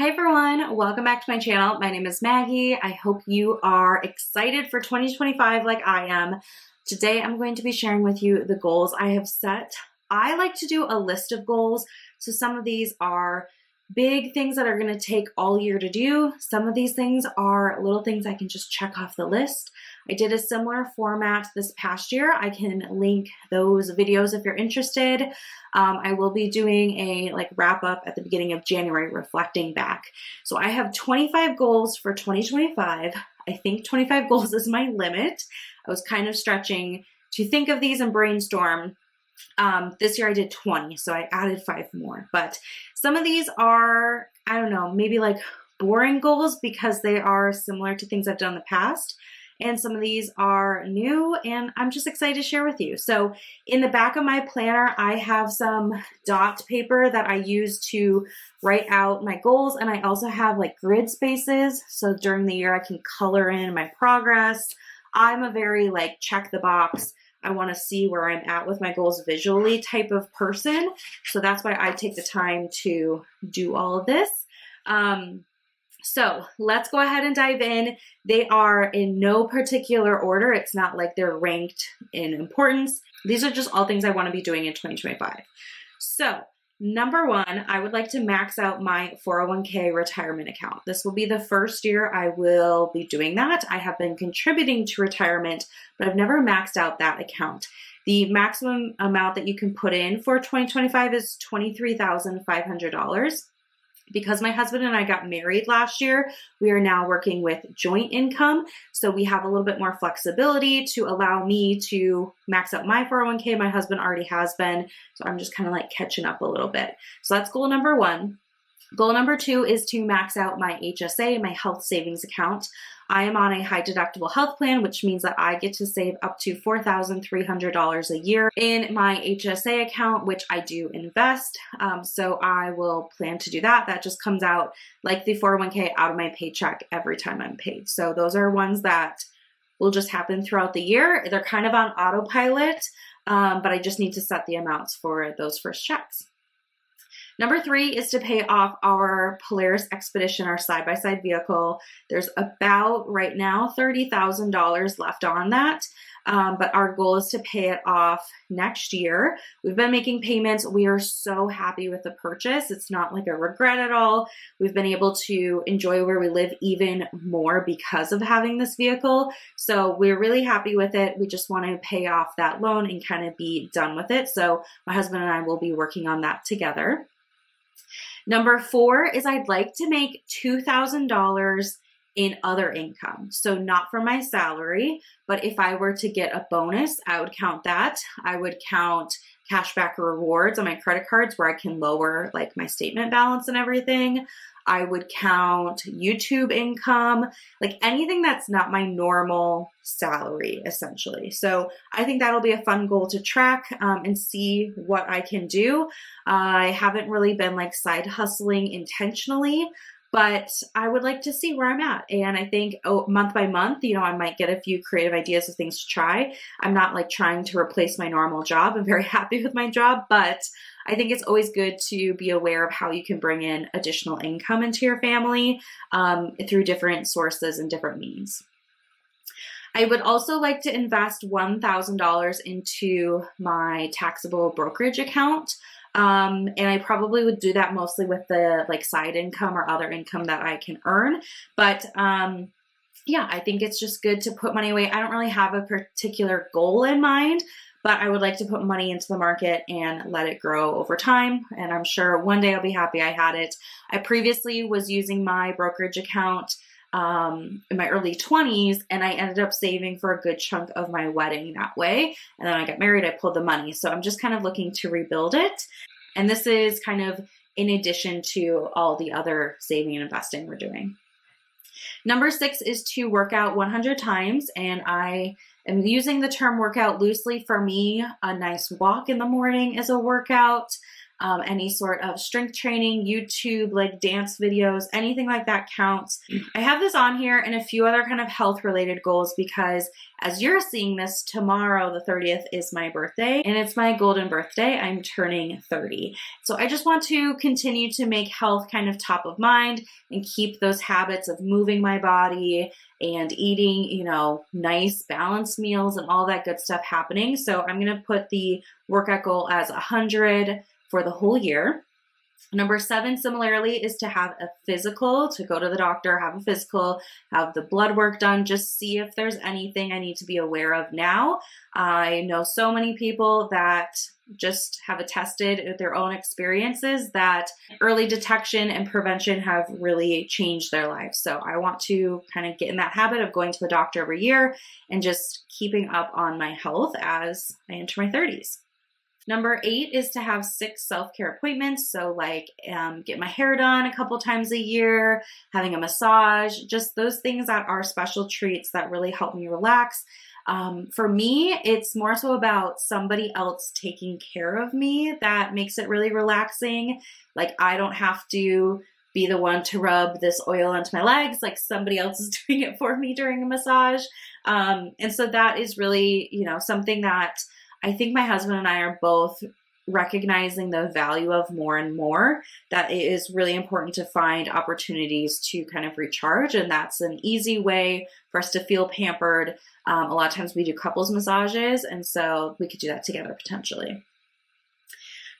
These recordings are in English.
Hi everyone, welcome back to my channel. My name is Maggie. I hope you are excited for 2025 like I am. Today I'm going to be sharing with you the goals I have set. I like to do a list of goals. So some of these are big things that are going to take all year to do. Some of these things are little things I can just check off the list. I did a similar format this past year. I can link those videos if you're interested. I will be doing a wrap up at the beginning of January, reflecting back. So I have 25 goals for 2025. I think 25 goals is my limit. I was kind of stretching to think of these and brainstorm. This year I did 20, so I added 5 more. But some of these are, I don't know, maybe like boring goals because they are similar to things I've done in the past. And some of these are new and I'm just excited to share with you. So in the back of my planner, I have some dot paper that I use to write out my goals. And I also have like grid spaces. So during the year I can color in my progress. I'm a very check the box. I want to see where I'm at with my goals visually type of person. So that's why I take the time to do all of this. So let's go ahead and dive in. They are in no particular order. It's not like they're ranked in importance. These are just all things I want to be doing in 2025. So number one, I would like to max out my 401k retirement account. This will be the first year I will be doing that. I have been contributing to retirement, but I've never maxed out that account. The maximum amount that you can put in for 2025 is $23,500. Because my husband and I got married last year, we are now working with joint income. So we have a little bit more flexibility to allow me to max out my 401k. My husband already has been. So I'm just kind of catching up a little bit. So that's goal number one. Goal number two is to max out my HSA, my health savings account. I am on a high deductible health plan, which means that I get to save up to $4,300 a year in my HSA account, which I do invest. So I will plan to do that. That just comes out like the 401k out of my paycheck every time I'm paid. So those are ones that will just happen throughout the year. They're kind of on autopilot, but I just need to set the amounts for those first checks. Number three is to pay off our Polaris Expedition, our side-by-side vehicle. There's about, right now, $30,000 left on that, but our goal is to pay it off next year. We've been making payments. We are so happy with the purchase. It's not like a regret at all. We've been able to enjoy where we live even more because of having this vehicle. So we're really happy with it. We just want to pay off that loan and kind of be done with it. So my husband and I will be working on that together. Number four is I'd like to make $2,000 in other income. So not from my salary, but if I were to get a bonus, I would count that. I would count cashback rewards on my credit cards where I can lower my statement balance and everything. I would count YouTube income, anything that's not my normal salary, essentially. So I think that'll be a fun goal to track and see what I can do. I haven't really been side hustling intentionally, but I would like to see where I'm at. And I think month by month, I might get a few creative ideas of things to try. I'm not trying to replace my normal job. I'm very happy with my job, but I think it's always good to be aware of how you can bring in additional income into your family through different sources and different means. I would also like to invest $1,000 into my taxable brokerage account. And I probably would do that mostly with the side income or other income that I can earn. But yeah, I think it's just good to put money away. I don't really have a particular goal in mind, but I would like to put money into the market and let it grow over time. And I'm sure one day I'll be happy I had it. I previously was using my brokerage account in my early 20s, and I ended up saving for a good chunk of my wedding that way. And then when I got married, I pulled the money. So I'm just kind of looking to rebuild it. And this is kind of in addition to all the other saving and investing we're doing. Number 6 is to work out 100 times. And I am using the term workout loosely. For me, a nice walk in the morning is a workout. any sort of strength training, YouTube, like dance videos, anything like that counts. I have this on here and a few other kind of health related goals because as you're seeing this, tomorrow, the 30th, is my birthday and it's my golden birthday. I'm turning 30. So I just want to continue to make health kind of top of mind and keep those habits of moving my body and eating, you know, nice balanced meals and all that good stuff happening. So I'm going to put the workout goal as 100 for the whole year. Number 7, similarly, is to have a physical, to go to the doctor, have a physical, have the blood work done, just see if there's anything I need to be aware of now. I know so many people that just have attested with their own experiences that early detection and prevention have really changed their lives. So I want to kind of get in that habit of going to the doctor every year and just keeping up on my health as I enter my 30s. Number 8 is to have 6 self-care appointments. So like get my hair done a couple times a year, having a massage, just those things that are special treats that really help me relax. For me, it's more so about somebody else taking care of me that makes it really relaxing. Like I don't have to be the one to rub this oil onto my legs, like somebody else is doing it for me during a massage. And so that is really, you know, something that I think my husband and I are both recognizing the value of more and more, that it is really important to find opportunities to kind of recharge. And that's an easy way for us to feel pampered. A lot of times we do couples massages, and so we could do that together potentially.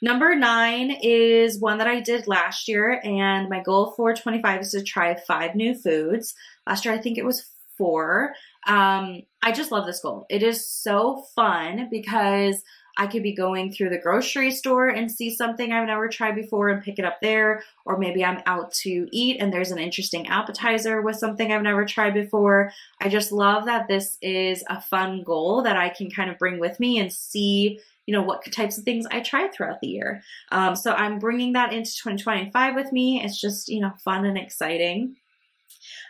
Number 9 is one that I did last year, and my goal for 25 is to try 5 new foods. Last year, I think it was 4. I just love this goal. It is so fun because I could be going through the grocery store and see something I've never tried before and pick it up there. Or maybe I'm out to eat and there's an interesting appetizer with something I've never tried before. I just love that this is a fun goal that I can kind of bring with me and see, you know, what types of things I try throughout the year. So I'm bringing that into 2025 with me. It's just, you know, fun and exciting.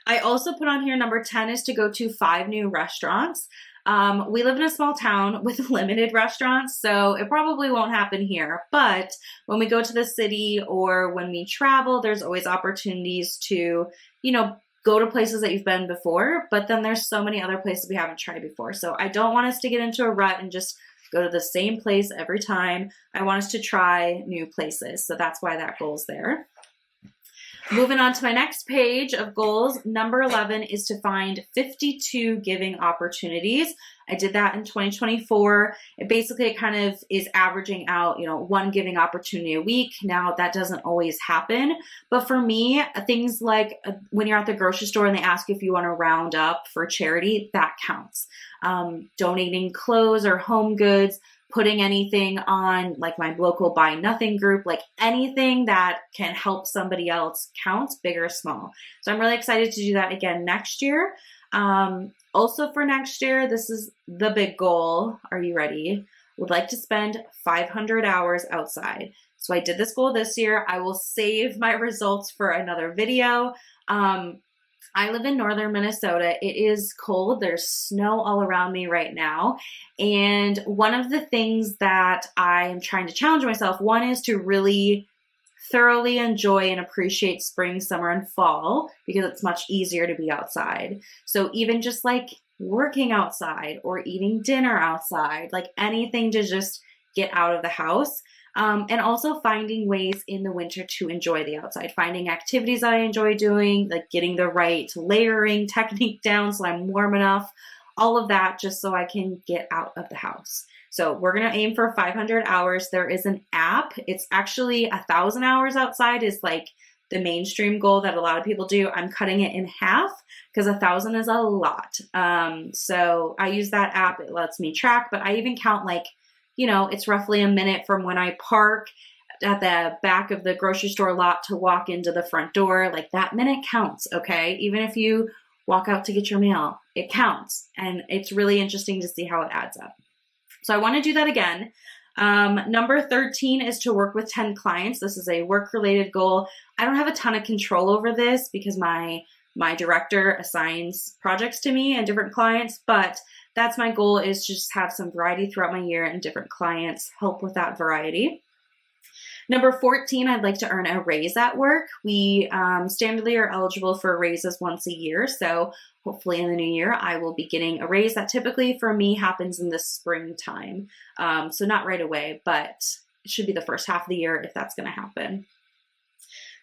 I also put on here number 10 is to go to 5 new restaurants. We live in a small town with limited restaurants, so it probably won't happen here. But when we go to the city or when we travel, there's always opportunities to, you know, go to places that you've been before, but then there's so many other places we haven't tried before. So I don't want us to get into a rut and just go to the same place every time. I want us to try new places. So that's why that goal's there. Moving on to my next page of goals, number 11 is to find 52 giving opportunities. I did that in 2024. It kind of is averaging out, you know, 1 giving opportunity a week. Now that doesn't always happen, but for me, things like when you're at the grocery store and they ask you if you want to round up for charity, that counts. Donating clothes or home goods, putting anything on like my local Buy Nothing group, like anything that can help somebody else counts, big or small. So I'm really excited to do that again next year. Also for next year, this is the big goal. Are you ready? Would like to spend 500 hours outside. So I did this goal this year. I will save my results for another video. I live in northern Minnesota. It is cold. There's snow all around me right now. And one of the things that I am trying to challenge myself, one is to really thoroughly enjoy and appreciate spring, summer, and fall because it's much easier to be outside. So even just like working outside or eating dinner outside, like anything to just get out of the house. And also finding ways in the winter to enjoy the outside, finding activities that I enjoy doing, like getting the right layering technique down so I'm warm enough, all of that just so I can get out of the house. So we're going to aim for 500 hours. There is an app. It's actually 1,000 hours outside is like the mainstream goal that a lot of people do. I'm cutting it in half because 1,000 is a lot. So I use that app. It lets me track, but I even count like, you know, it's roughly a minute from when I park at the back of the grocery store lot to walk into the front door. Like that minute counts, okay? Even if you walk out to get your mail, it counts. And it's really interesting to see how it adds up. So I want to do that again. Number 13 is to work with 10 clients. This is a work-related goal. I don't have a ton of control over this because my director assigns projects to me and different clients, but that's my goal, is to just have some variety throughout my year and different clients help with that variety. Number 14, I'd like to earn a raise at work. We standardly are eligible for raises once a year. So hopefully in the new year, I will be getting a raise that typically for me happens in the springtime. So not right away, but it should be the first half of the year if that's going to happen.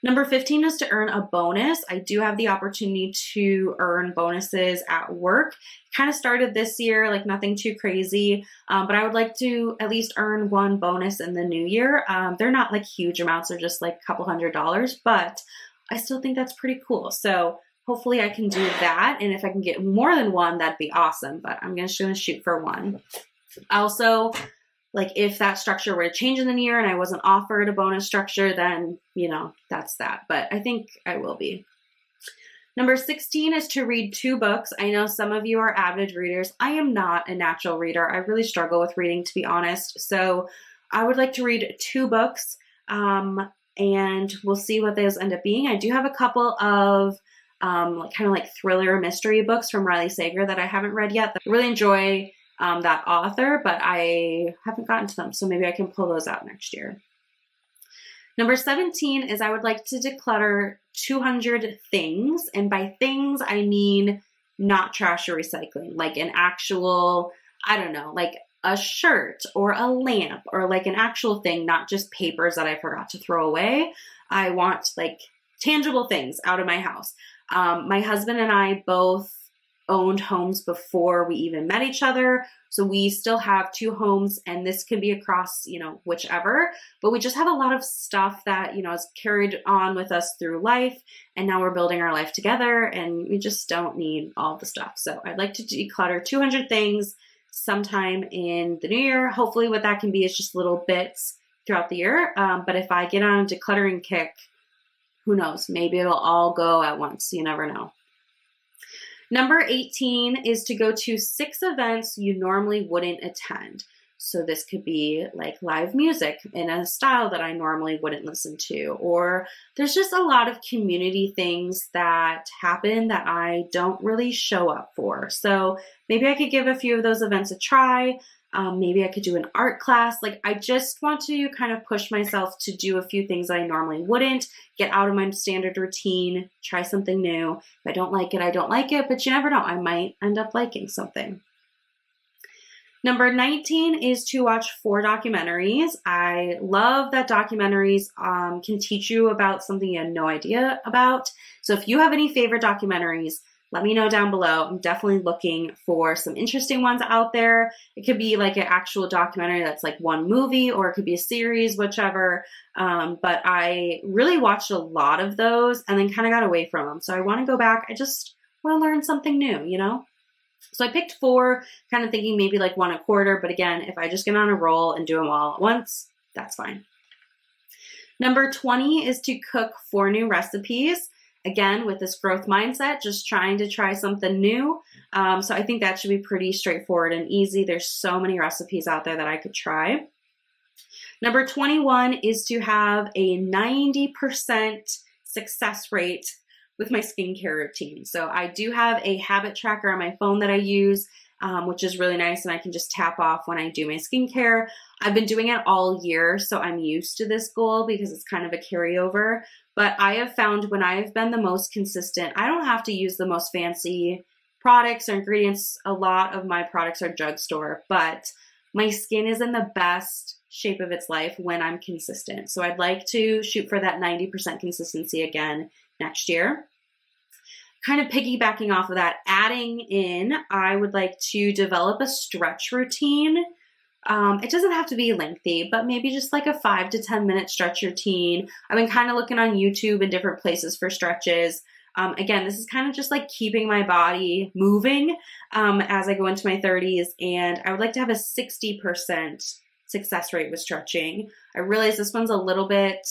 Number 15 is to earn a bonus. I do have the opportunity to earn bonuses at work. Kind of started this year, like nothing too crazy, but I would like to at least earn one bonus in the new year. They're not like huge amounts, they're just like a couple $100s, but I still think that's pretty cool. So hopefully I can do that. And if I can get more than one, that'd be awesome, but I'm just gonna shoot for one. Also, like if that structure were to change in the year and I wasn't offered a bonus structure, then, you know, that's that. But I think I will be. Number 16 is to read 2 books. I know some of you are avid readers. I am not a natural reader. I really struggle with reading, to be honest. So I would like to read 2 books and we'll see what those end up being. I do have a couple of kind of like thriller mystery books from Riley Sager that I haven't read yet. I really enjoy that author, but I haven't gotten to them, so maybe I can pull those out next year. Number 17 is I would like to declutter 200 things, and by things I mean not trash or recycling, like an actual, I don't know, like a shirt or a lamp or like an actual thing, not just papers that I forgot to throw away. I want like tangible things out of my house. My husband and I both owned homes before we even met each other. So we still have 2 homes, and this can be across, you know, whichever, but we just have a lot of stuff that, you know, is carried on with us through life. And now we're building our life together and we just don't need all the stuff. So I'd like to declutter 200 things sometime in the new year. Hopefully what that can be is just little bits throughout the year. But if I get on a decluttering kick, who knows, maybe it'll all go at once. You never know. Number 18 is to go to 6 events you normally wouldn't attend. So this could be like live music in a style that I normally wouldn't listen to, or there's just a lot of community things that happen that I don't really show up for. So maybe I could give a few of those events a try. Maybe I could do an art class. Like I just want to kind of push myself to do a few things that I normally wouldn't, get out of my standard routine, try something new. If I don't like it, I don't like it, but you never know. I might end up liking something. Number 19 is to watch 4 documentaries. I love that documentaries can teach you about something you had no idea about. So if you have any favorite documentaries, let me know down below. I'm definitely looking for some interesting ones out there. It could be like an actual documentary that's like one movie, or it could be a series, whichever. But I really watched a lot of those and then kind of got away from them. So I want to go back. I just want to learn something new, you know? So I picked 4, kind of thinking maybe like 1 a quarter. But again, if I just get on a roll and do them all at once, that's fine. Number 20 is to cook 4 new recipes. Again, with this growth mindset, just trying to try something new. So I think that should be pretty straightforward and easy. There's so many recipes out there that I could try. Number 21 is to have a 90% success rate with my skincare routine. So I do have a habit tracker on my phone that I use, which is really nice, and I can just tap off when I do my skincare. I've been doing it all year, so I'm used to this goal because it's kind of a carryover. But I have found when I've been the most consistent, I don't have to use the most fancy products or ingredients. A lot of my products are drugstore, but my skin is in the best shape of its life when I'm consistent. So I'd like to shoot for that 90% consistency again next year. Kind of piggybacking off of that, adding in, I would like to develop a stretch routine. It doesn't have to be lengthy, but maybe just like a 5 to 10 minute stretch routine. I've been kind of looking on YouTube and different places for stretches. Again, this is kind of just like keeping my body moving as I go into my 30s, and I would like to have a 60% success rate with stretching. I realize this one's a little bit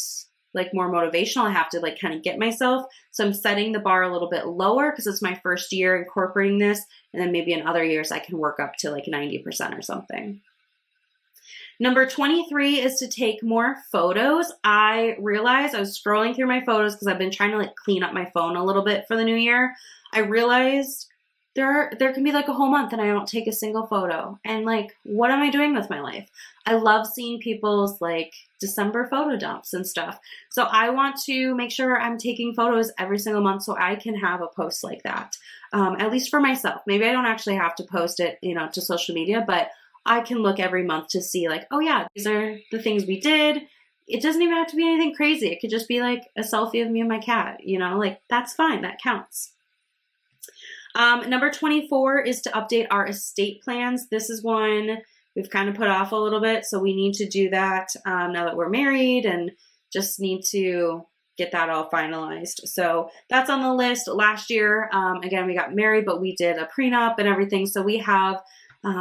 like more motivational. I have to like kind of get myself. So I'm setting the bar a little bit lower because it's my first year incorporating this. And then maybe in other years I can work up to like 90% or something. Number 23 is to take more photos. I realized I was scrolling through my photos because I've been trying to like clean up my phone a little bit for the new year. I realized there can be like a whole month and I don't take a single photo. And like, what am I doing with my life? I love seeing people's like December photo dumps and stuff. So I want to make sure I'm taking photos every single month so I can have a post like that. At least for myself. Maybe I don't actually have to post it, to social media, but I can look every month to see like, oh yeah, these are the things we did. It doesn't even have to be anything crazy. It could just be like a selfie of me and my cat, like that's fine. That counts. Number 24 is to update our estate plans. This is one we've kind of put off a little bit, so we need to do that now that we're married and just need to get that all finalized. So that's on the list. Last year, again, we got married, but we did a prenup and everything, so we have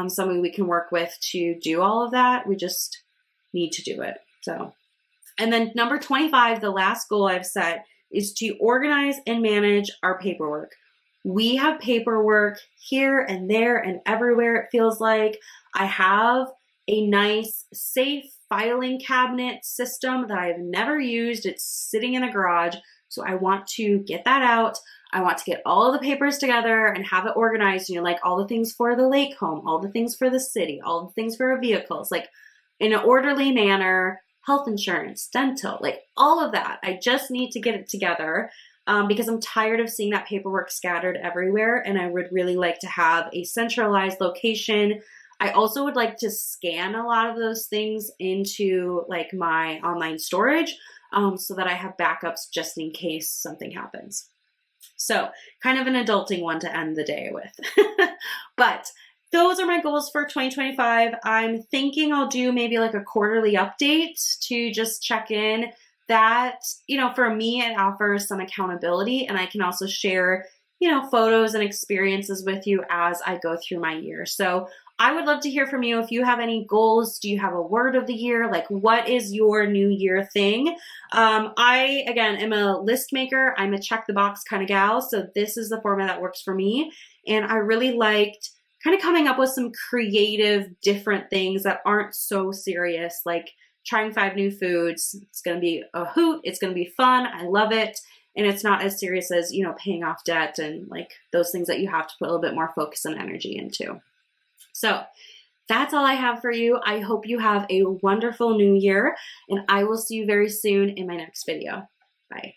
somebody we can work with to do all of that. We just need to do it. So, and then number 25, the last goal I've set is to organize and manage our paperwork. We have paperwork here and there and everywhere, it feels like. I have a nice, safe filing cabinet system that I've never used. It's sitting in a garage, so I want to get that out. I want to get all of the papers together and have it organized, like all the things for the lake home, all the things for the city, all the things for our vehicles, like in an orderly manner, health insurance, dental, like all of that. I just need to get it together. Because I'm tired of seeing that paperwork scattered everywhere, and I would really like to have a centralized location. I also would like to scan a lot of those things into like my online storage so that I have backups just in case something happens. So kind of an adulting one to end the day with. But those are my goals for 2025. I'm thinking I'll do maybe like a quarterly update to just check in. That, for me, it offers some accountability, and I can also share, photos and experiences with you as I go through my year. So I would love to hear from you. If you have any goals, do you have a word of the year? Like, what is your new year thing? I, again, am a list maker. I'm a check the box kind of gal. So this is the format that works for me. And I really liked kind of coming up with some creative, different things that aren't so serious, like trying 5 new foods. It's going to be a hoot. It's going to be fun. I love it. And it's not as serious as, paying off debt and like those things that you have to put a little bit more focus and energy into. So that's all I have for you. I hope you have a wonderful new year, and I will see you very soon in my next video. Bye.